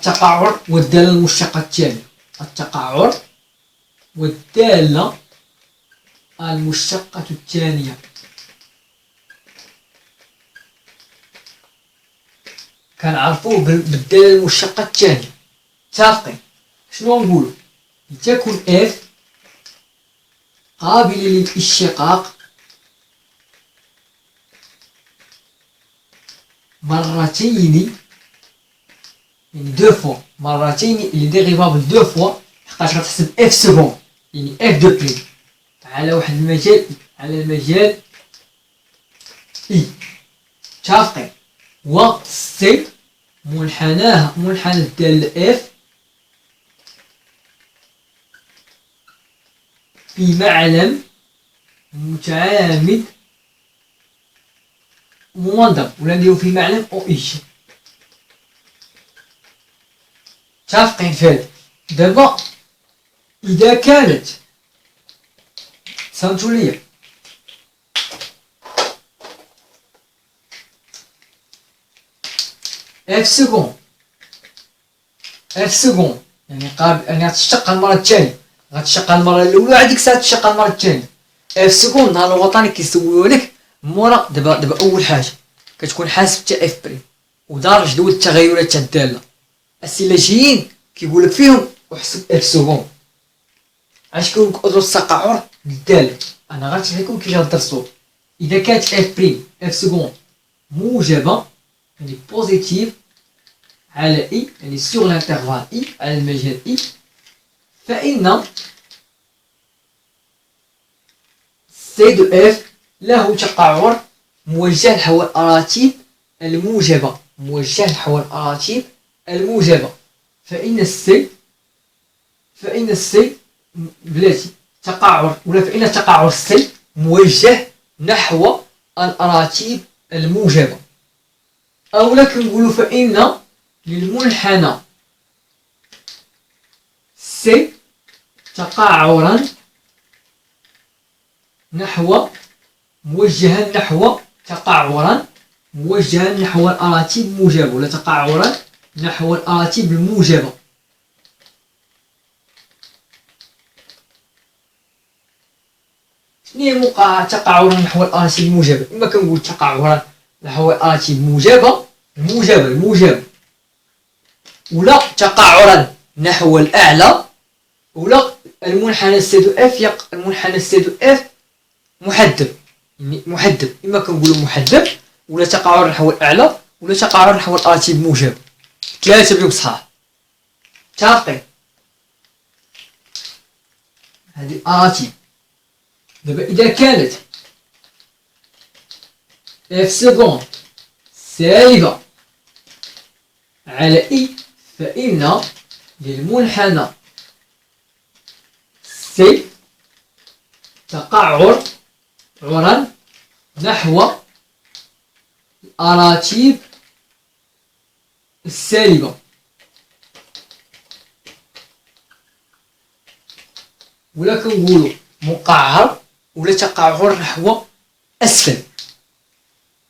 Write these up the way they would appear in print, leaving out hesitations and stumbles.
التقعر والدالة المشتقة التالية. التقعر والدالة المشتقة الثانية. كنعرفوه بالدالة المشتقة الثانية. متفقين؟ شنو نقولو؟ لتكن اف قابلة للاشتقاق مرتين، يعني دو فوا، مرتين اللي ديريفابل دو فوا، حقاش غتحسب اف سكوند، يعني اف دو بلي على واحد المجال، على المجال اي. متفقين؟ و سي منحناها، منحنى الدالة اف في معلم متعامد منظم، ولا نديرو في معلم او ايش. متفقين في هذا؟ دابا اذا كانت سمعتوا ليا، اف سكوند، اف سكوند يعني قابل يعني غتشتق المره الثانيه، غتشق المره الاولى وعندك ساعه تشق المره الثانيه. اف سكوند نهار الوطني كيسولوا لك مورا. دابا اول حاجه كتكون حاسب حتى اف بريم ودار جدول التغيرات تاع الداله. الاسئله جايين كيقول لك فيهم احسب اف سكوند. علاش كيقول لك ادرس تقعر الداله؟ انا غنشرح لكم كيفاش غدرسوه. اذا كانت اف بريم اف سكوند موجبه يعني بوزيتيف على اي، يعني سور لانترفال اي، على المجال اي، فإن سي دو اف له تقعر موجه نحو الأراتيب الموجبة، موجه نحو الأراتيب الموجبة. فإن السي بلاتي تقعر، ولا فإن تقعر السي موجه نحو الأراتيب الموجبة. أولا كنقولو فإن للمنحنى سي تقعرا نحو موجها نحو تقعرا موجها نحو الأراتيب الموجبة، ولا تقعرا نحو الأراتيب الموجبة. شنو هي تقعرا نحو الأراتيب الموجبة؟ إما كنقول تقعرا نحو الأراتيب الموجبة، الموجبة، ولا تقعرا نحو الأعلى، ولا المنحنى سي دو اف المنحنى سي دو اف محدب، يعني محدب. اما كنقولوا محدب، ولا تقعر نحو الاعلى، ولا تقعر نحو الاراتيب موجب. ثلاثه بهم صحاح. متفقين؟ هذه الاراتيب. دابا اذا كانت اف سكوند سالبه على اي، فان للمنحنى سي تقعر عرا نحو الأراتيب السالبة. ولا كنقولوا مقعر، ولا تقعر نحو أسفل.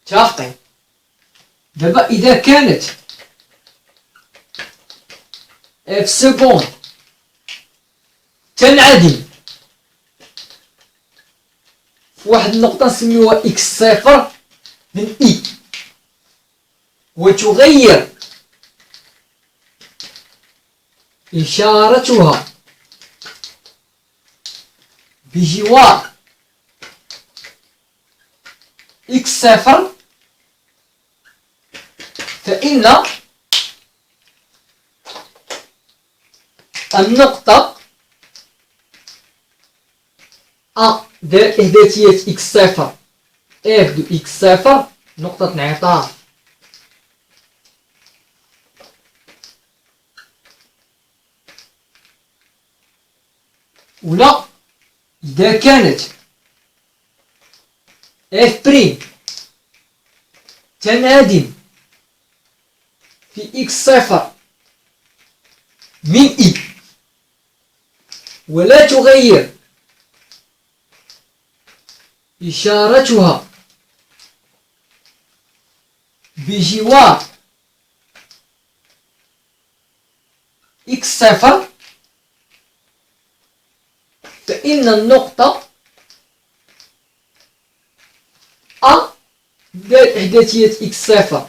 متفقين؟ دابا إذا كانت اف سكوند تنعدم في واحد النقطة نسميوها اكس صفر من اي، وتغير إشارتها بجوار اكس صفر، فإن النقطة أ دير إحداثية إكس صفر اف دو إكس صفر نقطة انعطاف. ولا إذا كانت اف بريم تنعدم في إكس صفر من إي، ولا تغير إشارتها بجوار إكس صفر فإن النقطة أ ديال إحداثية إكس صفر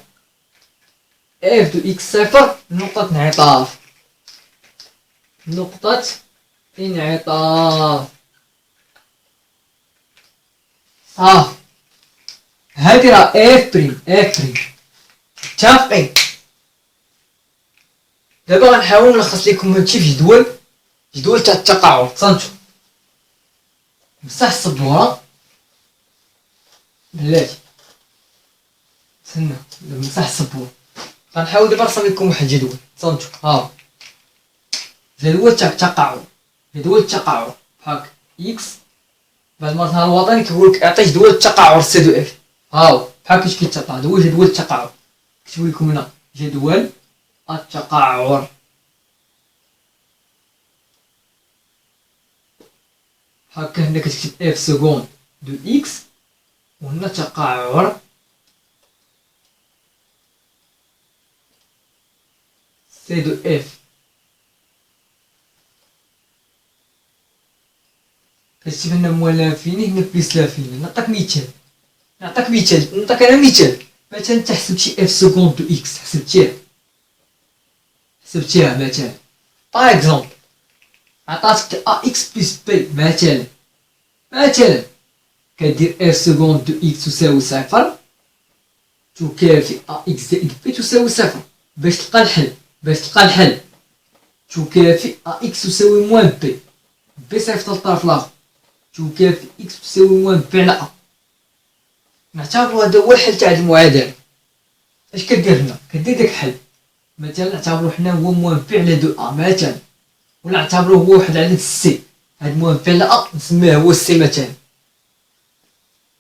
اف دو إكس صفر نقطة انعطاف. نقطة انعطاف. هادي راه اف بريم متفقين. دابا غنحاول نلخص لكم هادشي في جدول تاع التقاعد. تصنتو مسح السبورة بلاتي، تسنى مسح السبورة. غنحاول دابا نرسم لكم واحد الجدول. تصنتو جدول تاع التقاعد، بحال اكس. بعد ما النهار الوطني كيقولك اعطي جدول التقاعد سي دو اف. بحال كاش كيتقاعد. هو جدول التقاعد. كتب لكم هنا جدول التقاعد. هاكا هنا كتكتب اف سكوند دو اكس وهنا تقاعد سي دو اف. كتكتب هنا موال لافيني هنا بليس لافيني. نعطيك مثال نعطيك انا مثال. مثلا انت حسبت شي اف سكوند دو اكس، حسبتيها مثلا باغ اكزومبل عطاتك ا اكس بلس بي مثلا كدير اف سكوند دو اكس تساوي صفر تكافئ ا اكس زائد بي تساوي صفر. باش تلقى الحل تكافئ ا اكس تساوي موان بي صيفط للطرف الاخر تكافئ اكس تساوي موان بي على ا. نعتبرو هذا هو الحل تاع المعادله. اش كدير هنا؟ كدير داك الحل مثلا نعتبرو حنا هو موان بي على دو ا مثلا، ولا نعتبروه هو واحد عدد سي. هاد موان بي على ا نسميه هو السي مثلا.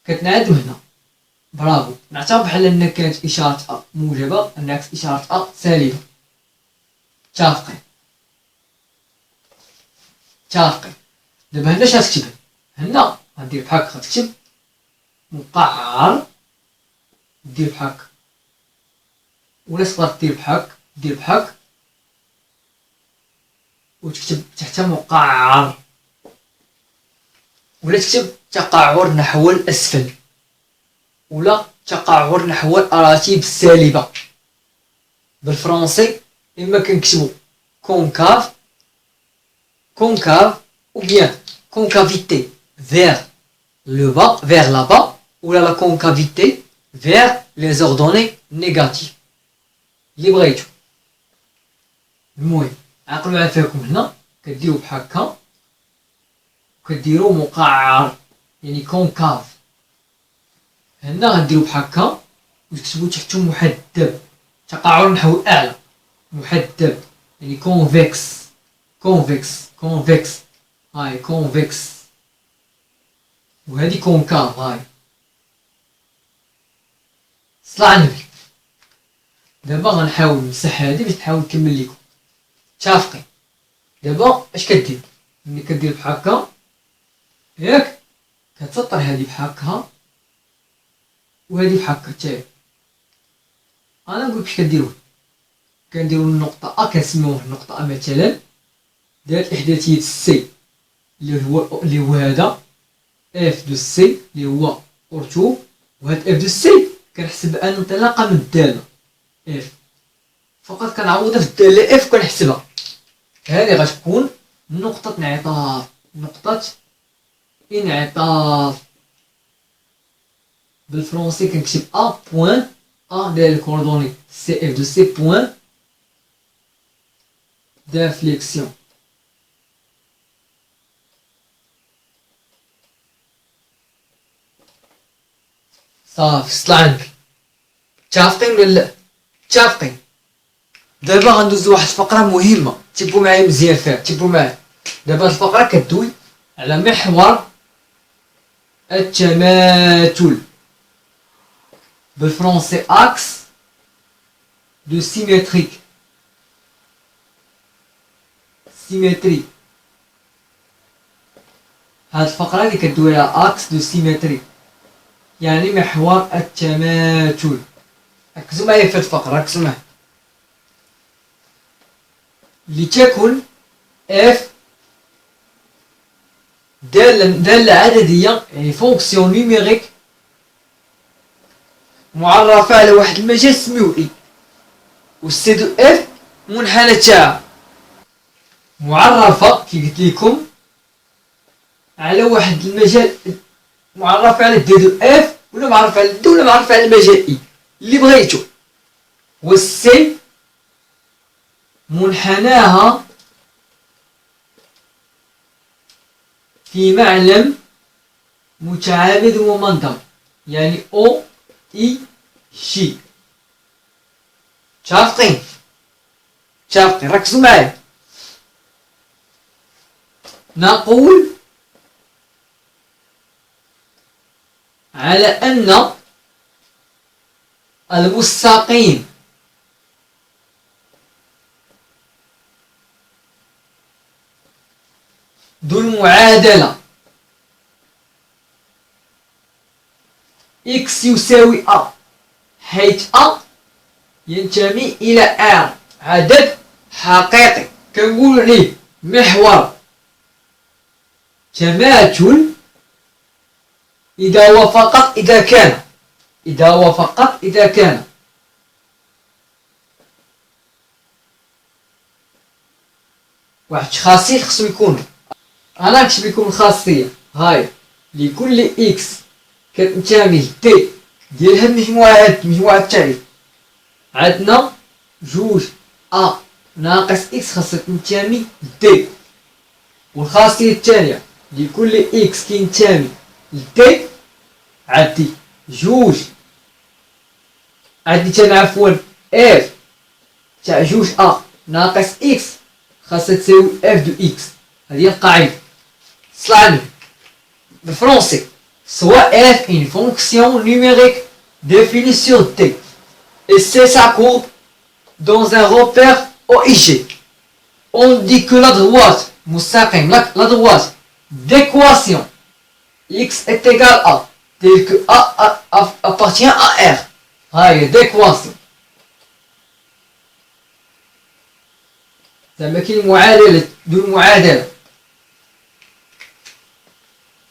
كتنعدم هنا برافو. نعتبر بحال ان كانت اشاره ا موجبه نعكس اشاره ا سالبه. متفقين. دابا هنا اش غتكتب؟ هنا غدير بحال هكا، غتكتب مقعر دير بحال هكا، ولا تقدر دير بحال هكا وتكتب تحت مقعر، ولا تكتب تقعر نحو الاسفل، ولا تقعر نحو الاراتب السالبه. بالفرنسي اما كنكتبو كونكاف ou bien concavité vers le bas, vers là-bas, ou la concavité vers les ordonnées négatives. اللي بغيتو. المهم عقلوا على فيكم هنا كديروا بحال هكا وكديروا مقعر يعني كونكاف. هنا غديروا بحال هكا وتكتبوا تحتو محدب، تقاعر نحو الاعلى، محدب يعني كونفكس. هاي كونفكس، وهذه كونكاف. هاي صلى على النبي. دابا غنحاول نمسح هادي باش نحاول نكمل لكم. متفقين. دابا اش كدير؟ ملي كدير بحال هكا ياك كتسطر هادي بحال هكا وهادي بحال هكا حتى هي. انا نقول كيفاش كنديرو النقطه ا كنسميوه النقطه ا مثلا ديال احداثيه سي اللي هو هذا اف دو سي اللي هو رتوب، وهاد اف دو سي كنحسب انطلاقه من الداله اف، فقط كنعوضها في الداله اف كنحسبها. هذه غتكون نقطه انعطاف. بالفرنسي كنكتب ا بوين ا ديال الكوردوني سي اف دو سي بوين d'inflexion. صافي صلى على النبي. متفقين ولا لا؟ متفقين. دابا غندوزو واحد الفقره مهمه، تبوا معايا مزيان فيها، تبوا معايا. دابا الفقره كدوي على محور التماثل، بالفرنسي اكس دو سيمتري. هاد الفقره اللي كدوي على اكس دو سيمتري يعني محور التماثل. ركزوا معايا في هاد الفقره، ركزوا معايا. لتكن اف دالة عددية، يعني فونكسيون نيميريك معرفة على واحد المجال سميوه اي، والسي دو اف منحنى تاعها معرفة كي قلت لكم على واحد المجال، معرفة على دي دو اف، ولا معرفة على دي، ولا معرفة على المجال اي اللي بغيتو. والسي منحناها في معلم متعامد ومنظم، يعني او اي شي. متفقين؟ ركزوا معايا. نقول على أن المستقيم ذو المعادلة x يساوي a، حيث a ينتمي إلى R، عدد حقيقي كنقول عليه محور تماثل إذا وفقط إذا كان واحد خاصية خصو يكون. أنا نكتب لكم الخاصية هاي: لكل إكس كتنتمي تي ديالها مجموعة التعريف، عندنا جوج أ ناقص إكس خاصها تنتمي لتي. والخاصية الثانية: لكل إكس كينتمي لتي عندي جوج، عندي تاني عفوا اف تاع جوج أ ناقص إكس خاصها تساوي اف دو إكس. هذه هي القاعدة. صلعني بالفرنسي: soit f une fonction numérique définie sur t et c'est sa courbe dans un repère OIG. On dit que la droite مستقيم، la droite d'équation x est égal à tel que a appartient à R. هاي d'équation زعما كاين معادلة دون معادلة.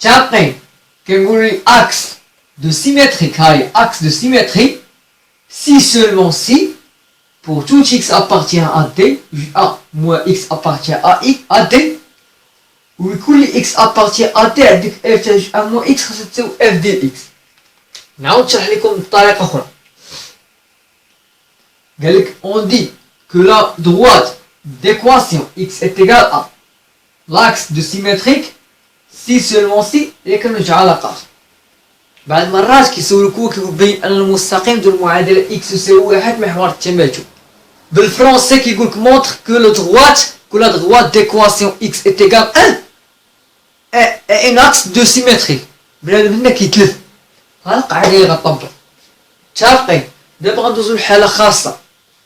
تابقين كنقول لي axe de symétrique، هاي axe de symétrie si seulement si pour tout x appartient à t، a moins x appartient à i à t، ولكل x appartient à t عندك f تاع a moins x خاصها تساوي f ديال x. نعاود نشرح لكم بطريقة أخرى. قالك on dit que la droite d'équation x est égale à l'axe de symétrique si seulement si، هي كنرجع علاقات. بعض المرات كيسولوك كيبين ان المستقيم ذو المعادله x يساوي واحد محور التماثل. بالفرنسي كيقولك montre que la droite d'équation x est égale 1 et un axe de symétrie. بنادم هنا كيتلف. ها القاعده اللي غطبق. متفقين؟ دابا غندوزو لحاله خاصه.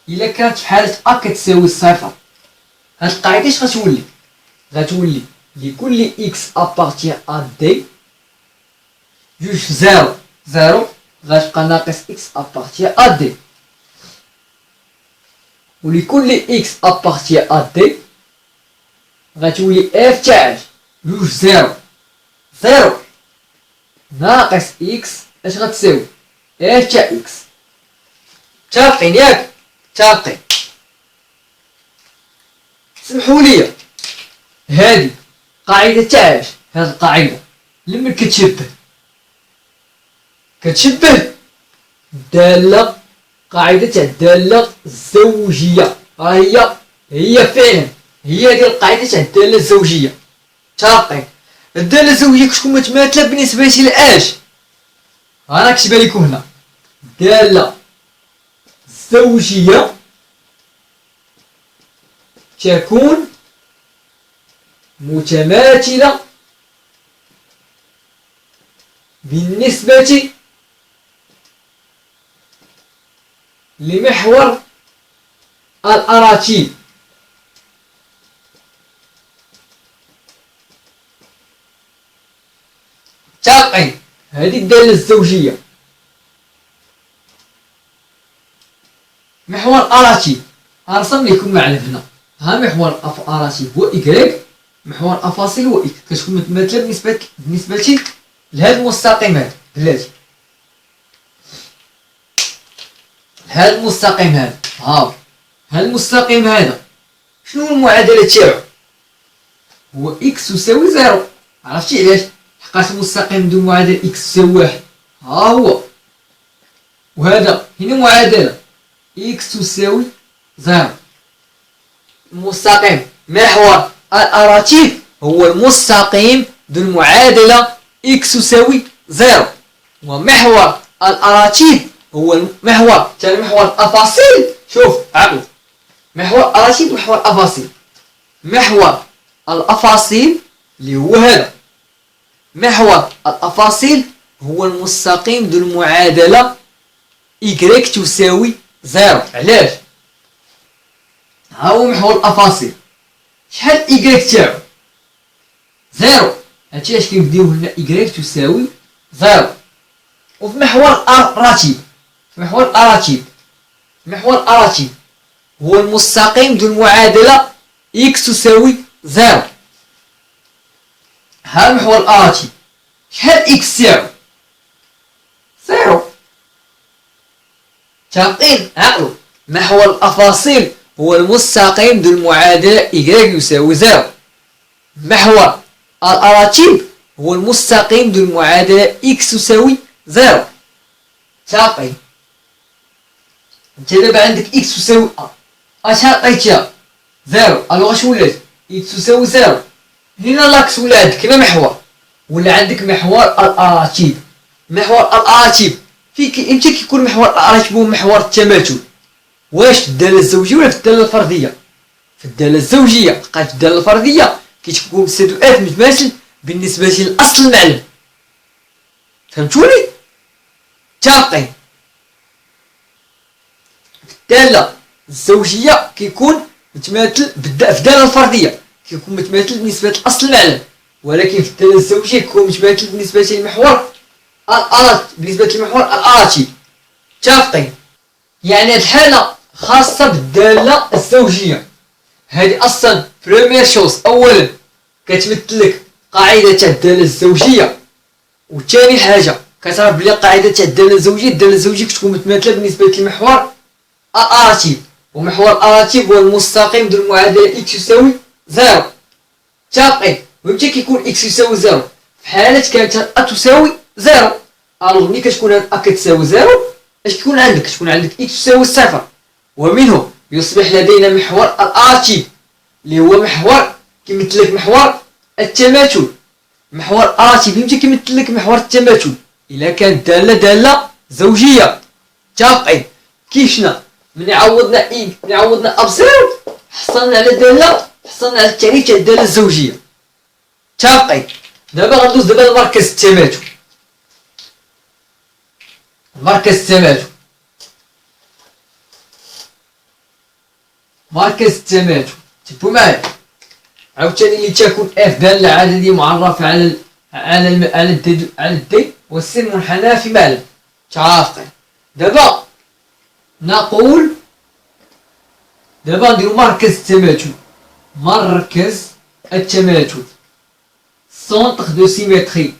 الا كانت في حاله a كتساوي صفر، هاد القاعده اش غتولي؟ غتولي لكل x appartient à d جوج زيرو غتبقى ناقص x appartient à d، ولكل x appartient à d غتولي f تاع جوج زيرو ناقص x اش غتساوي؟ f تاع x. متفقين ياك؟ متفقين. سمحوا لي، هذه قاعدة تاعش، هذه القاعدة لما كتشبه دالة، قاعدة تاع الدالة الزوجية، هي فعلا هي هذه القاعدة تاع الدالة الزوجية. متفقين؟ الدالة الزوجية كتكون متماثلة بالنسبة لآش؟ أنا نكتبها لكم هنا: الدالة الزوجية تكون متماثلة بالنسبة لمحور الأراتيب. متفقين؟ هذه الدالة الزوجية محور الأراتيب. غنرسم لكم معلم هنا ها محور اف اراتيب هو إيكغيك، محور افاصيل هو إكس، كتكون متماثلة بالنسبة لهاد المستقيم هذا بلاتي. هاد المستقيم هذا، ها هاد المستقيم هذا شنو المعادلة تاعو؟ هو إكس تساوي زيرو. عرفتي علاش؟ حقاش المستقيم بدون معادلة إكس تساوي واحد، ها هو. وهذا هنا معادلة إكس تساوي زيرو. المستقيم محور الأراتيب هو المستقيم ذو المعادلة إكس تساوي زيرو. ومحور الأراتيب هو المحور تاع محور الأفاصيل. شوف عقل، محور الأراتيب ومحور الأفاصيل. محور الأفاصيل اللي هو هذا، محور الأفاصيل هو المستقيم ذو المعادلة إيكغيك تساوي زيرو. علاش؟ ها هو محور الأفاصيل، شحال إيكغيك تاعو؟ زيرو. هادشي علاش كنبديو هنا إيكغيك تساوي زيرو. وفي محور الأراتيب، محور الأراتيب، محور الأراتيب هو المستقيم ذو المعادلة إكس تساوي زيرو. ها محور الأراتيب، شحال إكس تاعو؟ زيرو. متفقين؟ عقلوا، محور الأفاصيل هو المستقيم ذو المعادلة إيكغيك يساوي زيرو. محور الأراتيب هو المستقيم ذو المعادلة إكس تساوي زيرو. متفقين؟ انت دابا عندك إكس تساوي اش عطيتيها؟ زيرو. الوغ اش ولات؟ إكس تساوي زيرو. هنا لاكس ولا عندك هنا محور، ولا عندك محور الأراتيب. محور الأراتيب امتى كيكون محور الأراتيب هو محور التماثل؟ واش في الدالة الزوجية ولا في الدالة الفردية؟ في الدالة الزوجية. لقيت في الدالة الفردية كتكون سي دو اف متماثل بالنسبة للأصل المعلم. فهمتوني؟ متفقين؟ في الدالة الزوجية كيكون متماثل في الدالة الفردية كيكون متماثل بالنسبة للأصل المعلم، ولكن في الدالة الزوجية كيكون متماثل بالنسبة للمحور بالنسبة للمحور الأراتيب. متفقين؟ يعني هاد الحالة خاصة بالدالة الزوجية. هادي أصلا بروميير شوز، أولا كتمثل لك قاعدة تاع الدالة الزوجية، وثاني حاجة كتعرف بلي قاعدة تاع الدالة الزوجية كتكون متماثلة بالنسبة للمحور الأراتيب، ومحور الأراتيب هو المستقيم ذو المعادلة إكس يساوي زيرو. متفقين؟ ومتى كيكون إكس يساوي زيرو؟ في حالة كانت أ تساوي زيرو. ألوغ ملي كتكون هاد أ كتساوي زيرو اش كيكون عندك؟ كتكون عندك إكس تساوي صفر، ومنه يصبح لدينا محور الأراتيب اللي هو محور كيمثل لك محور التماثل. محور الأراتيب امتى كيمثل لك محور التماثل؟ إلا كانت دالة زوجية. متفقين؟ كيفنا ملي عوضنا بزيرو حصلنا على دالة، حصلنا على التعريف تاع الدالة الزوجية. متفقين؟ دابا غندوز دابا لمركز التماثل. مركز التماثل، مركز التماثل تبو معايا. عاوتاني لتكون اف دالة عددية معرفة على الدي والسين منحنى في معلم. متفقين؟ دابا نقول نديرو مركز التماثل. مركز التماثل سونتر دو سيمتري،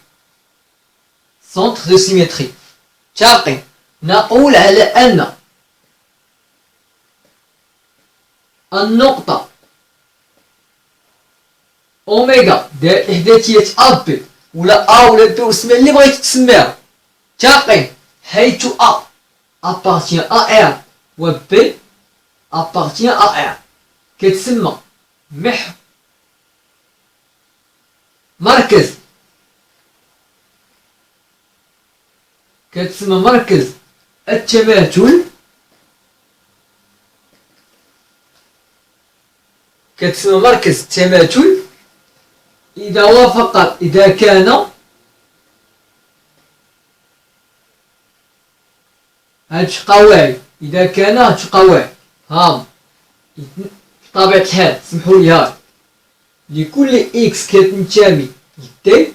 سونتر دو سيمتري. متفقين؟ نقول على أن النقطة أوميغا دائرة إحداثية أ بي ولا أ ولا بي وسمي اللي بغيتي تسميها. متفقين؟ حيث أ appartient à R و B appartient à R كتسمى مركز، كتسمى مركز التماثل، كتسمى مركز التماثل إذا وافق، إذا كان هاد قواعد، إذا كان هاد قواعد ها بطبيعة الحال سمحولي هاي لكل إكس كتنتمي لدي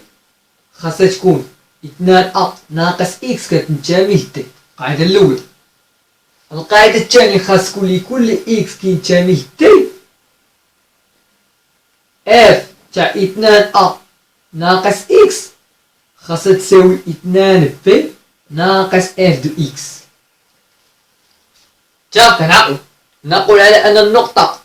خاصها تكون 2 أ ناقص إكس كتنتمي لدي. القاعدة الأولى. القاعدة الثانية خاص تكون لكل إكس كينتمي لدي اف تاع 2 ا ناقص اكس خاصها تساوي 2 بي ناقص اف دو اكس. تا كنعقلو نقول على ان النقطة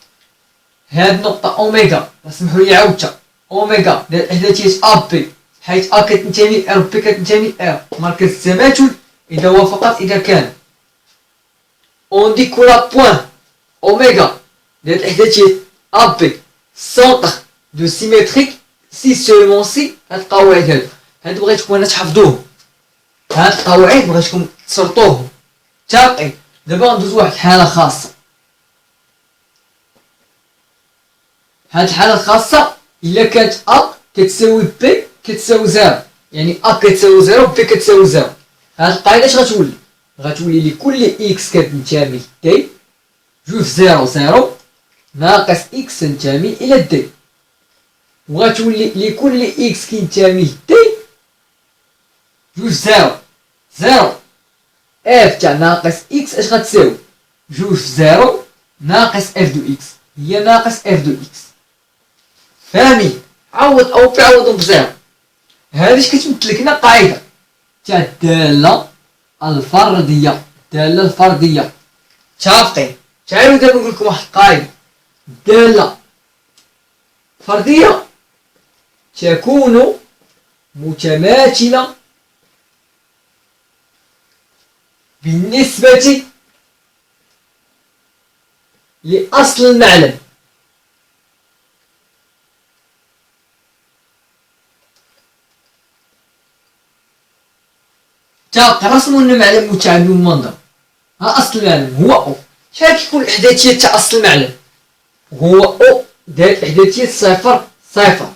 هاد النقطة اوميغا، اسمحوا لي عاودتها، اوميغا ديال احداثية ا بي، حيث ا كتنتمي ل بي كتنتمي ل مركز التماثل اذا هو فقط اذا كان. اون دي كو لا بوين اوميغا ديال الاحداثية ا بي سونتر دو سيميتريك سي سولمون سي. هاد القواعد هادو بغيتكم انا تحفظوهم، هاد القواعد بغيتكم تسرطوهم. تاقي دابا غندوز واحد الحالة خاصة. هاد الحالة الخاصة إلا كانت أ كتساوي بي كتساوي زيرو، يعني أ كتساوي زيرو بي كتساوي زيرو. هاد القاعدة اش غتولي؟ غتولي لكل إكس كتنتمي دي جوج زيرو زيرو ناقص إكس تنتمي إلى دي، وغتولي لكل إكس كينتمي دي جوج زيرو زيرو اف تاع ناقص إكس اش غتساوي؟ جوج زيرو ناقص اف دو إكس هي ناقص اف دو إكس. فاهمين؟ عوض او بي عوضهم بزيرو. هادي اش كتمثل لنا قاعده تاع الداله الفرديه. الداله الفرديه متفقين؟ تعالوا دابا نقول لكم واحد القاعده. الداله الفرديه تكون متماثله بالنسبه لاصل المعلم. رسموا لنا معلم متعامل المنظر. ها اصل المعلم هو او. شحال كيكون الاحداثيه تاع اصل المعلم؟ هو او داير احداثيه صفر صفر.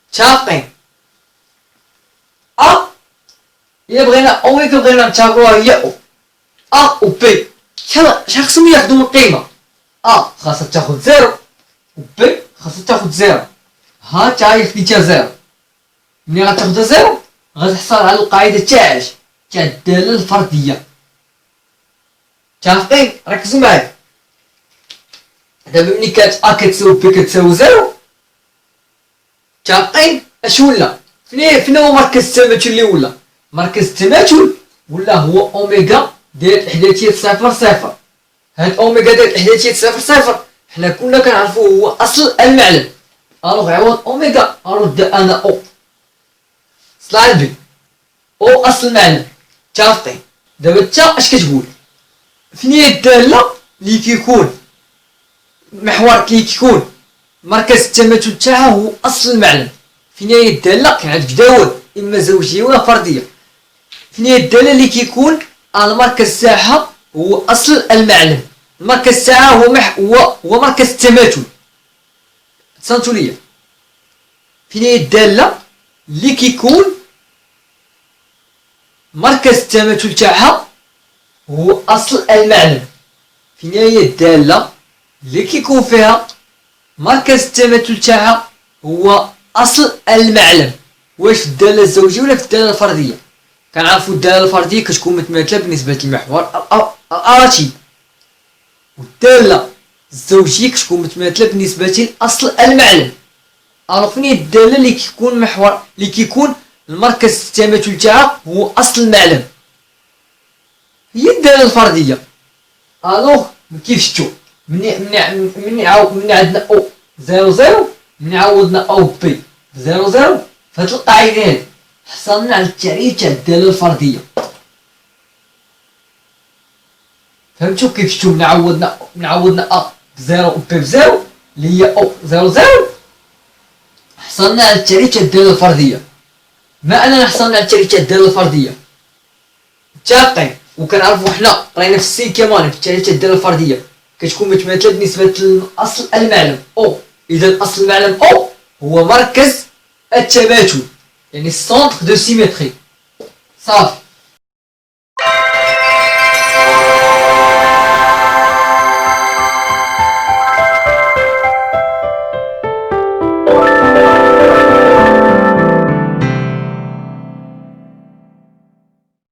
متفقين؟ ا الا بغينا اوميغا بغينا نعتبروها هي او. ا و بي شحال خصهم ياخدو من القيمه؟ ا خاصها تاخد زيرو و بي خاصها تاخد زيرو. ها تا هي خديتها زيرو، ملي غتاخدها زيرو غتحصل على القاعده تاع الداله الفرديه. متفقين؟ ركزوا معايا. دابا ملي كانت ا كتساوي بي كتساوي زيرو، متفقين؟ اش ولا؟ فين هو مركز التماثل اللي ولا؟ مركز التماثل ولا هو اوميغا ديال الاحداثيه صفر صفر. هاد اوميغا ديال الاحداثيه صفر صفر حنا كنا كنعرفوه هو اصل المعلم. الوغ عوض اوميغا ارد انا او صلع البي او اصل المعلم. متفقين؟ دابا انت اش كتقول؟ فين هي الداله اللي كيكون محور اللي كيكون مركز التماثل تاعها هو اصل المعلم؟ فين هي الداله؟ كاين عندك جداول اما زوجيه ولا فرديه. فين هي الداله اللي كيكون المركز تاعها هو اصل المعلم؟ المركز تاعها هو مركز التماثل. تصنتوا ليا فين هي الداله اللي كيكون مركز التماثل تاعها هو اصل المعلم؟ فين هي الداله اللي كيكون فيها مركز التماثل تاعها هو اصل المعلم؟ واش في الداله الزوجيه ولا في الداله الفرديه؟ كنعرفوا الداله الفرديه كتكون متماثله بالنسبه للمحور الاراتي، والداله الزوجيه كتكون متماثله بالنسبه لاصل المعلم. الوغ فين هي الداله اللي كيكون محور اللي كيكون المركز التماثل تاعها هو اصل المعلم؟ هي الداله الفرديه. الوغ كيف شفتوا مني عندنا او زيرو زيرو، مني عوضنا او بي زيرو زيرو، فهاد القاعده هادي حصلنا على التعريف تاع الداله الفرديه. فهمتوا كيف شفتوا من عوضنا ا بزيرو و بي بزيرو اللي هي او زيرو زيرو، حصلنا على التعريف تاع الداله الفرديه. ما اننا حصلنا على التعريف تاع الداله الفرديه متفقين؟ وكنعرفوا حنا راينا في السي كمان في التعريف تاع الداله الفرديه كتكون متماثله بالنسبه لاصل المعلم او. اذا اصل المعلم او هو مركز التماثل، يعني السونتر دو سيميتري. صافي.